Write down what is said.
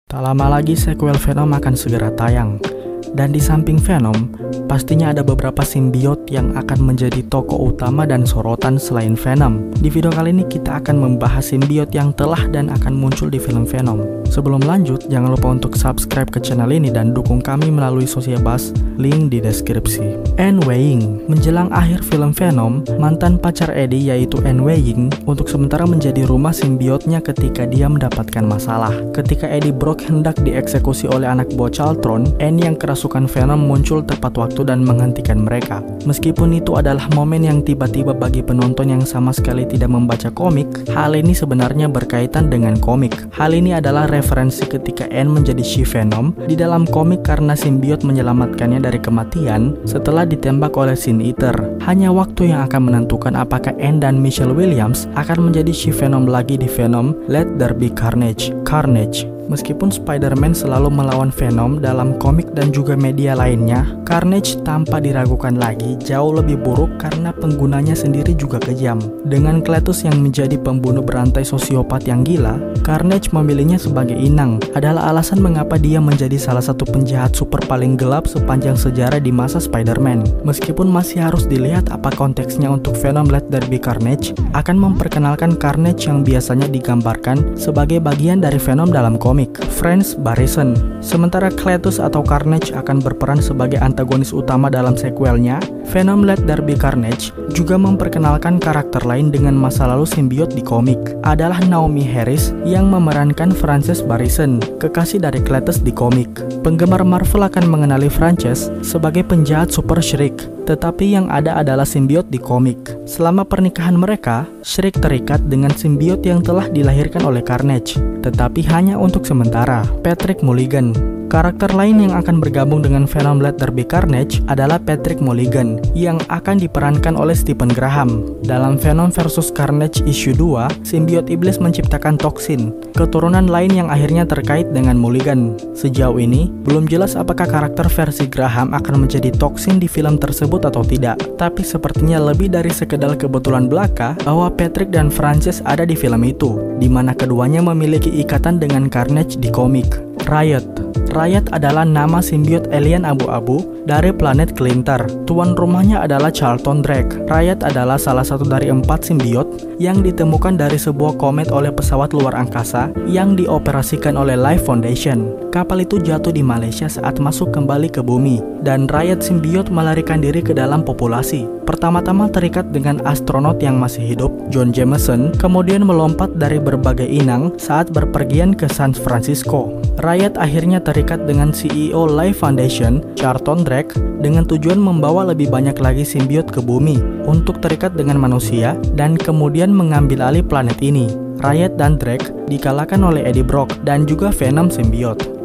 Tak lama lagi sequel Venom akan segera tayang. Dan di samping Venom, pastinya ada beberapa simbiot yang akan menjadi tokoh utama dan sorotan selain Venom. Di video kali ini kita akan membahas simbiot yang telah dan akan muncul di film Venom. Sebelum lanjut, jangan lupa untuk subscribe ke channel ini dan dukung kami melalui Sociabuzz, link di deskripsi. Anne Weying. Menjelang akhir film Venom, mantan pacar Eddie yaitu Anne Weying untuk sementara menjadi rumah simbiotnya ketika dia mendapatkan masalah. Ketika Eddie Brock hendak dieksekusi oleh anak buah Charlton, Anne yang kerasukan Venom muncul tepat waktu dan menghentikan mereka. Meskipun itu adalah momen yang tiba-tiba bagi penonton yang sama sekali tidak membaca komik, hal ini sebenarnya berkaitan dengan komik. Hal ini adalah referensi ketika Anne menjadi She-Venom di dalam komik karena simbiot menyelamatkannya dari kematian setelah ditembak oleh Sin Eater. Hanya waktu yang akan menentukan apakah Anne dan Michelle Williams akan menjadi She-Venom lagi di Venom Let There Be Carnage. Meskipun Spider-Man selalu melawan Venom dalam komik dan juga media lainnya, Carnage tanpa diragukan lagi jauh lebih buruk karena penggunanya sendiri juga kejam. Dengan Cletus yang menjadi pembunuh berantai sosiopat yang gila, Carnage memilihnya sebagai inang. Adalah alasan mengapa dia menjadi salah satu penjahat super paling gelap sepanjang sejarah di masa Spider-Man. Meskipun masih harus dilihat apa konteksnya untuk Venom Let There Be Carnage, akan memperkenalkan Carnage yang biasanya digambarkan sebagai bagian dari Venom dalam komik. Franz Barrison. Sementara Cletus atau Carnage akan berperan sebagai antagonis utama dalam sequelnya, Venom Let There Be Carnage juga memperkenalkan karakter lain dengan masa lalu simbiot di komik. Adalah Naomi Harris yang memerankan Frances Barrison, kekasih dari Cletus di komik. Penggemar Marvel akan mengenali Frances sebagai penjahat Super Shriek, tetapi yang ada adalah simbiot di komik. Selama pernikahan mereka, Shriek terikat dengan simbiot yang telah dilahirkan oleh Carnage, tetapi hanya untuk sementara. Patrick Mulligan. Karakter lain yang akan bergabung dengan Venom Let There Be Carnage adalah Patrick Mulligan yang akan diperankan oleh Stephen Graham. Dalam Venom vs Carnage issue 2, simbiot iblis menciptakan toksin, keturunan lain yang akhirnya terkait dengan Mulligan. Sejauh ini, belum jelas apakah karakter versi Graham akan menjadi toksin di film tersebut atau tidak. Tapi sepertinya lebih dari sekedar kebetulan belaka bahwa Patrick dan Frances ada di film itu, di mana keduanya memiliki ikatan dengan Carnage di komik. Riot adalah nama simbiot alien abu-abu dari planet Clintar. Tuan rumahnya adalah Charlton Drake. Riot adalah salah satu dari 4 simbiot yang ditemukan dari sebuah komet oleh pesawat luar angkasa yang dioperasikan oleh Life Foundation. Kapal itu jatuh di Malaysia saat masuk kembali ke bumi, dan Riot simbiot melarikan diri ke dalam populasi. Pertama-tama terikat dengan astronot yang masih hidup, John Jameson, kemudian melompat dari berbagai inang saat berpergian ke San Francisco. Riot akhirnya terikat dengan CEO Life Foundation, Charlton Drake, dengan tujuan membawa lebih banyak lagi simbiot ke bumi untuk terikat dengan manusia dan kemudian mengambil alih planet ini. Riot dan Drake dikalahkan oleh Eddie Brock dan juga Venom simbiot.